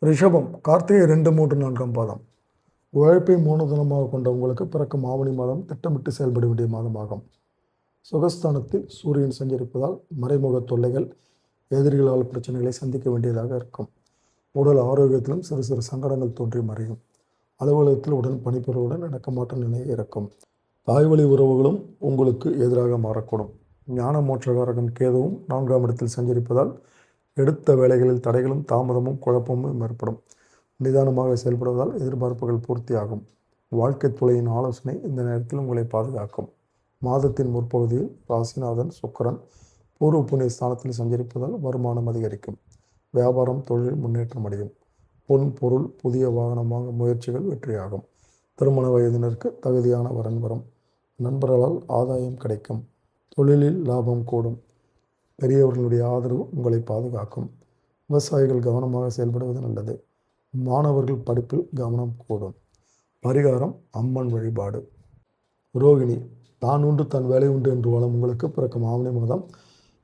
ரிஷபம் கார்த்திகை 2, 3, 4 பாதம். உழைப்பை மூலதனமாக கொண்ட உங்களுக்கு பிறக்கும் ஆவணி மாதம் திட்டமிட்டு செயல்பட வேண்டிய மாதமாகும். சுகஸ்தானத்தில் சூரியன் சஞ்சரிப்பதால் மறைமுக தொல்லைகள், எதிரிகளால் பிரச்சனைகளை சந்திக்க வேண்டியதாக இருக்கும். உடல் ஆரோக்கியத்திலும் சிறு சிறு சங்கடங்கள் தோன்றி மறையும். அலுவலகத்தில் உடன் பணிபுரிவுடன் இணக்கமாற்ற நிலை இருக்கும். தாய்வழி உறவுகளும் உங்களுக்கு எதிராக மாறக்கூடும். ஞான மோட்சகாரகன் கேதுவும் 4ஆம் இடத்தில் சஞ்சரிப்பதால் எடுத்த வேலைகளில் தடைகளும் தாமதமும் குழப்பமும் ஏற்படும். நிதானமாக செயல்படுவதால் எதிர்பார்ப்புகள் பூர்த்தியாகும். வாழ்க்கை துளையின் ஆலோசனை இந்த நேரத்தில் உங்களை பாதுகாக்கும். மாதத்தின் முற்பகுதியில் ராசிநாதன் சுக்கிரன் பூர்வ புண்ணிய ஸ்தானத்தில் சஞ்சரிப்பதால் வருமானம் அதிகரிக்கும். வியாபாரம் தொழில் முன்னேற்றம் அடையும். பொன் பொருள் புதிய வாகனம் வாங்க முயற்சிகள் வெற்றியாகும். திருமண வயதினருக்கு தகுதியான வரன் வரும். நண்பர்களால் ஆதாயம் கிடைக்கும். தொழிலில் லாபம் கூடும். பெரியவர்களுடைய ஆதரவு உங்களை பாதுகாக்கும். விவசாயிகள் கவனமாக செயல்படுவது நல்லது. மாணவர்கள் படிப்பில் கவனம் கூடும். பரிகாரம் அம்மன் வழிபாடு. ரோகிணி தான் உண்டு தன் வேலை உண்டு என்று வாழும் உங்களுக்கு பிறக்கும் ஆவணி மாதம்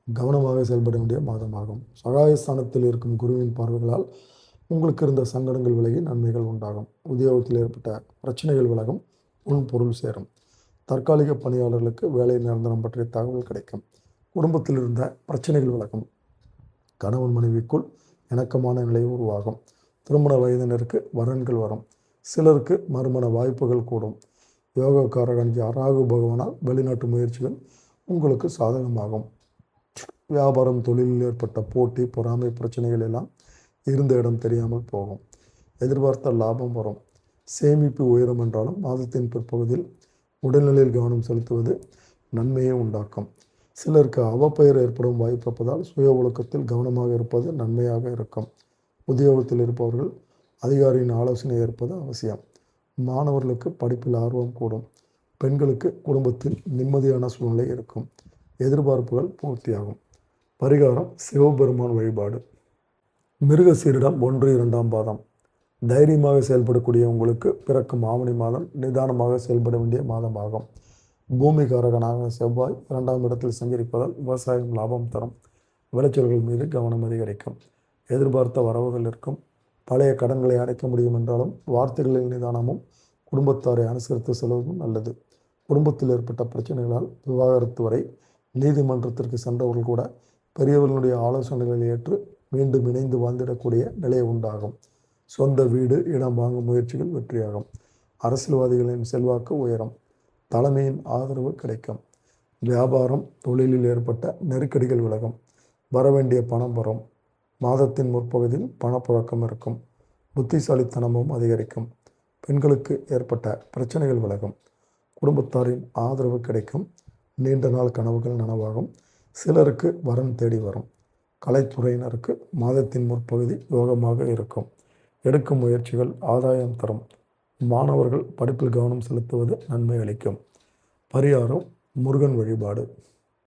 கவனமாக செயல்பட வேண்டிய மாதமாகும். சகாயஸ்தானத்தில் இருக்கும் குருவின் பார்வைகளால் உங்களுக்கு இருந்த சங்கடங்கள் விலகி நன்மைகள் உண்டாகும். உத்தியோகத்தில் ஏற்பட்ட பிரச்சனைகள் விலகும். உன் பொருள் சேரும். தற்காலிக பணியாளர்களுக்கு வேலை நிரந்தரம் பற்றிய தகவல் கிடைக்கும். குடும்பத்தில் இருந்த பிரச்சனைகள் விலகும். கணவன் மனைவிக்குள் இணக்கமான நிலை உருவாகும். திருமண வயதினருக்கு வரன்கள் வரும். சிலருக்கு மறுமண வாய்ப்புகள் கூடும். யோகக்காரகன் ராகு பகவானால் வெளிநாட்டு முயற்சிகள் உங்களுக்கு சாதகமாகும். வியாபாரம் தொழிலில் ஏற்பட்ட போட்டி பொறாமை பிரச்சனைகள் எல்லாம் இருந்த இடம் தெரியாமல் போகும். எதிர்பார்த்த லாபம் வரும். சேமிப்பு உயரும் என்றாலும் மாதத்தின் பிற்பகுதியில் உடல்நிலையில் கவனம் செலுத்துவது நன்மையை உண்டாக்கும். சிலருக்கு அவப்பெயர் ஏற்படும் வாய்ப்பு இருப்பதால் சுய ஒழுக்கத்தில் கவனமாக இருப்பது நன்மையாக இருக்கும். உத்தியோகத்தில் இருப்பவர்கள் அதிகாரியின் ஆலோசனை ஏற்பது அவசியம். மாணவர்களுக்கு படிப்பில் ஆர்வம் கூடும். பெண்களுக்கு குடும்பத்தில் நிம்மதியான சூழ்நிலை இருக்கும். எதிர்பார்ப்புகள் பூர்த்தியாகும். பரிகாரம் சிவபெருமான் வழிபாடு. மிருகசீரிடம் 1, 2 பாதம். தைரியமாக செயல்படக்கூடிய உங்களுக்கு பிறக்கும் ஆவணி மாதம் நிதானமாக செயல்பட வேண்டிய மாதமாகும். பூமிகாரகனாக செவ்வாய் 2ஆம் இடத்தில் சஞ்சரிப்பதால் விவசாயம் லாபம் தரும். விளைச்சல்கள் மீது கவனம் அதிகரிக்கும். எதிர்பார்த்த வரவுகள் இருக்கும். பழைய கடன்களை அடைக்க முடியும் என்றாலும் வார்த்தைகளில் நிதானமும் குடும்பத்தாரை அனுசரித்து செல்வதும் நல்லது. குடும்பத்தில் ஏற்பட்ட பிரச்சனைகளால் விவாகரத்து வரை நீதிமன்றத்திற்கு சென்றவர்கள் கூட பெரியவர்களுடைய ஆலோசனைகளை ஏற்று மீண்டும் இணைந்து வாழ்ந்திடக்கூடிய நிலை உண்டாகும். சொந்த வீடு இடம் வாங்கும் முயற்சிகள் வெற்றியாகும். அரசியல்வாதிகளின் செல்வாக்கு உயரும். தலைமையின் ஆதரவு கிடைக்கும். வியாபாரம் தொழிலில் ஏற்பட்ட நெருக்கடிகள் விலகும். வரவேண்டிய பணம் வரும். மாதத்தின் முற்பகுதியில் பணப்புழக்கம் இருக்கும். புத்திசாலித்தனமும் அதிகரிக்கும். பெண்களுக்கு ஏற்பட்ட பிரச்சனைகள் விலகும். குடும்பத்தாரின் ஆதரவு கிடைக்கும். நீண்ட நாள் கனவுகள் நனவாகும். சிலருக்கு வரன் தேடி வரும். கலைத்துறையினருக்கு மாதத்தின் முற்பகுதி யோகமாக இருக்கும். எடுக்கும் முயற்சிகள் ஆதாயம் தரும். மாணவர்கள் படிப்பில் கவனம் செலுத்துவது நன்மை அளிக்கும். பரிகாரம் முருகன் வழிபாடு.